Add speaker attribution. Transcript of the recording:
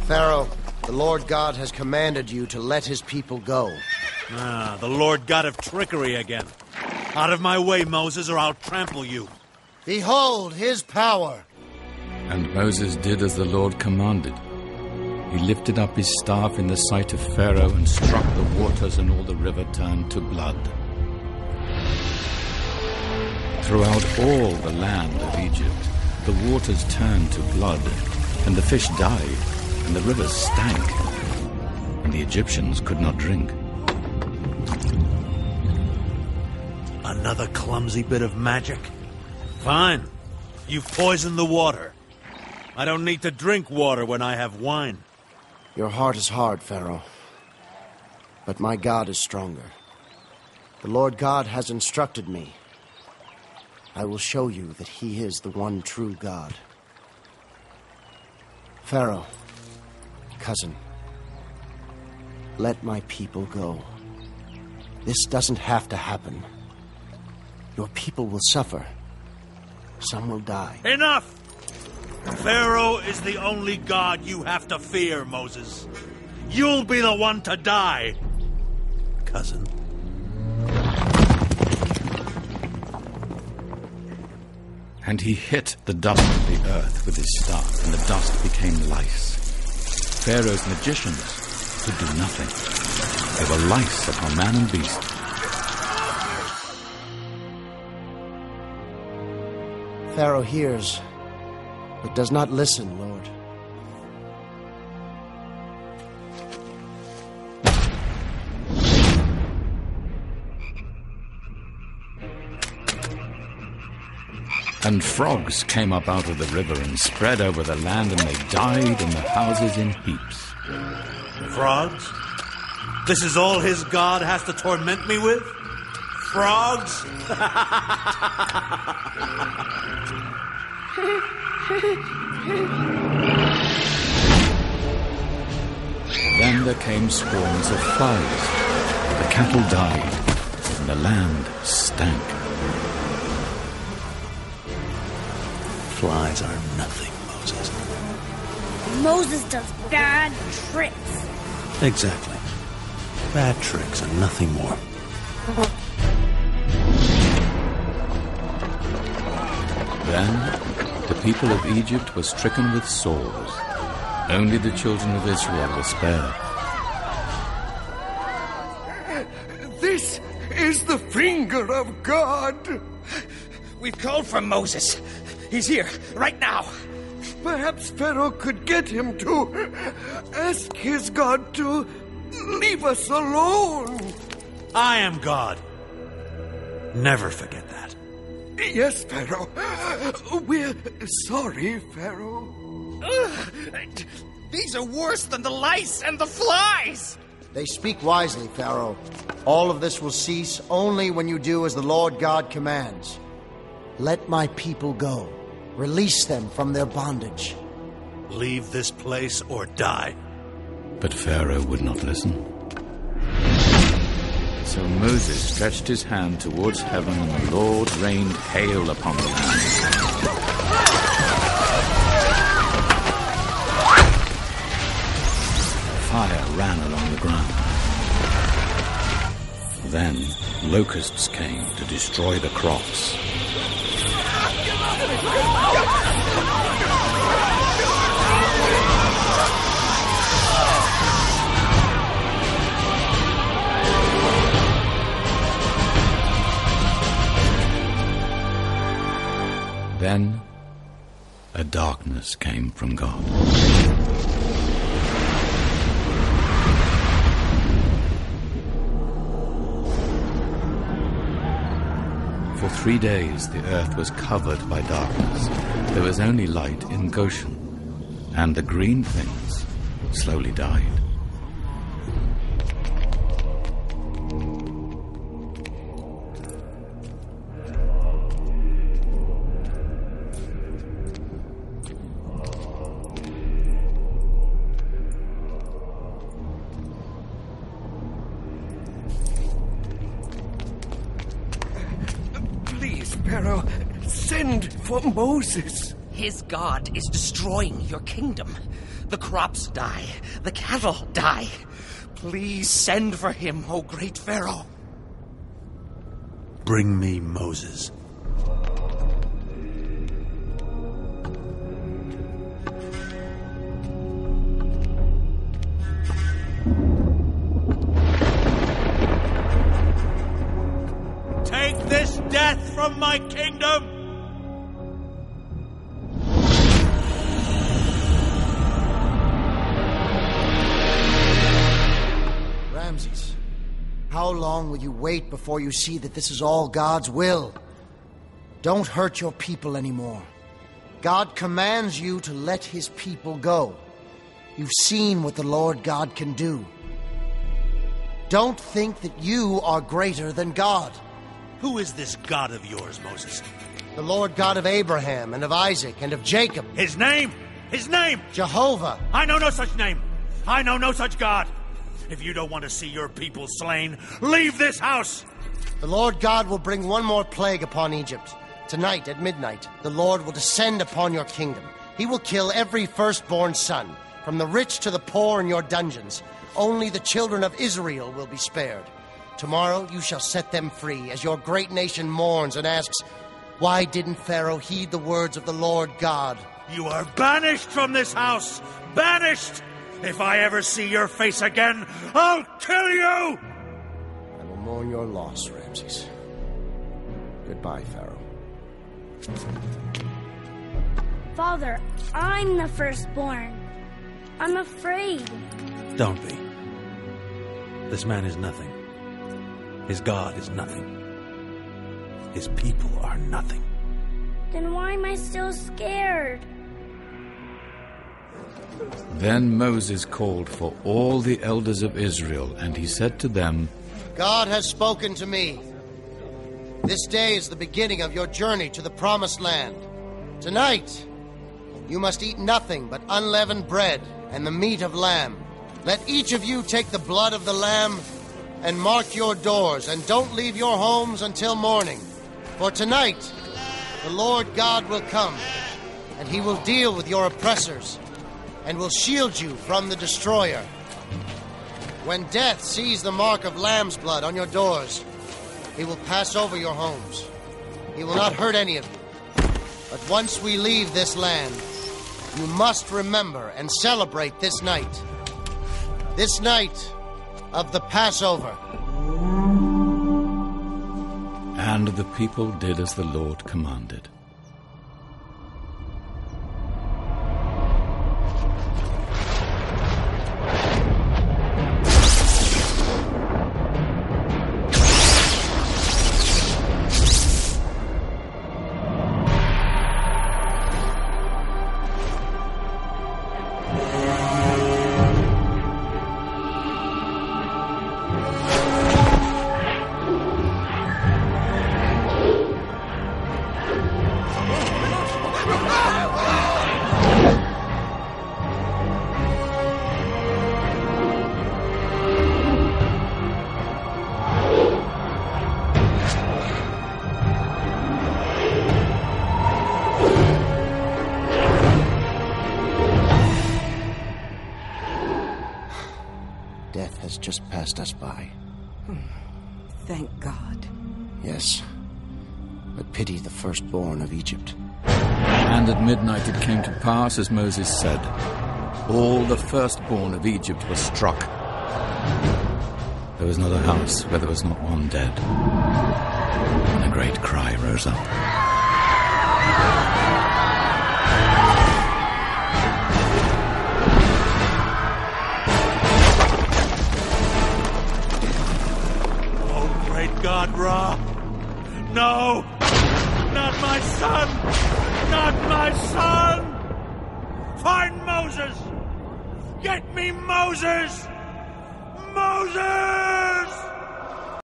Speaker 1: Pharaoh, the Lord God has commanded you to let his people go.
Speaker 2: Ah, the Lord God of trickery again. Out of my way, Moses, or I'll trample you.
Speaker 1: Behold his power.
Speaker 3: And Moses did as the Lord commanded. He lifted up his staff in the sight of Pharaoh and struck the waters, and all the river turned to blood. Throughout all the land of Egypt, the waters turned to blood, and the fish died, and the rivers stank, and the Egyptians could not drink.
Speaker 2: Another clumsy bit of magic? Fine. You've poisoned the water. I don't need to drink water when I have wine.
Speaker 1: Your heart is hard, Pharaoh. But my God is stronger. The Lord God has instructed me. I will show you that he is the one true God. Pharaoh, cousin, let my people go. This doesn't have to happen. Your people will suffer. Some will die.
Speaker 2: Enough! Pharaoh is the only God you have to fear, Moses. You'll be the one to die, cousin.
Speaker 3: And he hit the dust of the earth with his staff, and the dust became lice. Pharaoh's magicians could do nothing. There were lice upon man and beast.
Speaker 1: Pharaoh hears, but does not listen, Lord.
Speaker 3: And frogs came up out of the river and spread over the land, and they died in the houses in heaps.
Speaker 2: Frogs? This is all his God has to torment me with? Frogs?
Speaker 3: Then there came swarms of flies. The cattle died, and the land stank.
Speaker 2: Flies are nothing, Moses.
Speaker 4: Moses does bad tricks.
Speaker 2: Exactly. Bad tricks and nothing more.
Speaker 3: Then the people of Egypt were stricken with sores. Only the children of Israel were spared.
Speaker 5: This is the finger of God.
Speaker 6: We've called for Moses. He's here, right now.
Speaker 5: Perhaps Pharaoh could get him to ask his God to leave us alone.
Speaker 2: I am God. Never forget that.
Speaker 5: Yes, Pharaoh. We're sorry, Pharaoh.
Speaker 6: These are worse than the lice and the flies.
Speaker 1: They speak wisely, Pharaoh. All of this will cease only when you do as the Lord God commands. Let my people go. Release them from their bondage.
Speaker 2: Leave this place or die.
Speaker 3: But Pharaoh would not listen. So Moses stretched his hand towards heaven, and the Lord rained hail upon the land. Fire ran along the ground. Then locusts came to destroy the crops. Then a darkness came from God. For 3 days the earth was covered by darkness. There was only light in Goshen, and the green things slowly died.
Speaker 5: Pharaoh, send for Moses.
Speaker 6: His God is destroying your kingdom. The crops die. The cattle die. Please send for him, O great Pharaoh.
Speaker 2: Bring me Moses. Take this death from my kingdom!
Speaker 1: Ramses, how long will you wait before you see that this is all God's will? Don't hurt your people anymore. God commands you to let his people go. You've seen what the Lord God can do. Don't think that you are greater than God.
Speaker 2: Who is this God of yours, Moses?
Speaker 1: The Lord God of Abraham and of Isaac and of Jacob.
Speaker 2: His name! His name!
Speaker 1: Jehovah.
Speaker 2: I know no such name. I know no such God. If you don't want to see your people slain, leave this house!
Speaker 1: The Lord God will bring one more plague upon Egypt. Tonight at midnight, the Lord will descend upon your kingdom. He will kill every firstborn son, from the rich to the poor in your dungeons. Only the children of Israel will be spared. Tomorrow you shall set them free, as your great nation mourns and asks, why didn't Pharaoh heed the words of the Lord God?
Speaker 2: You are banished from this house! Banished! If I ever see your face again, I'll kill you!
Speaker 1: I will mourn your loss, Ramses. Goodbye, Pharaoh.
Speaker 4: Father, I'm the firstborn. I'm afraid.
Speaker 2: Don't be. This man is nothing. His God is nothing. His people are nothing.
Speaker 4: Then why am I still scared?
Speaker 3: Then Moses called for all the elders of Israel, and he said to them,
Speaker 1: God has spoken to me. This day is the beginning of your journey to the promised land. Tonight, you must eat nothing but unleavened bread and the meat of lamb. Let each of you take the blood of the lamb and mark your doors, and don't leave your homes until morning. For tonight, the Lord God will come, and he will deal with your oppressors, and will shield you from the destroyer. When death sees the mark of lamb's blood on your doors, he will pass over your homes. He will not hurt any of you. But once we leave this land, you must remember and celebrate this night. This night of the Passover.
Speaker 3: And the people did as the Lord commanded.
Speaker 1: Death has just passed us by.
Speaker 7: Thank God.
Speaker 1: Yes, but pity the firstborn of Egypt.
Speaker 3: And at midnight it came to pass, as Moses said, all the firstborn of Egypt were struck. There was not a house where there was not one dead. And a great cry rose up.
Speaker 2: God, Ra! No! Not my son! Not my son! Find Moses! Get me Moses! Moses!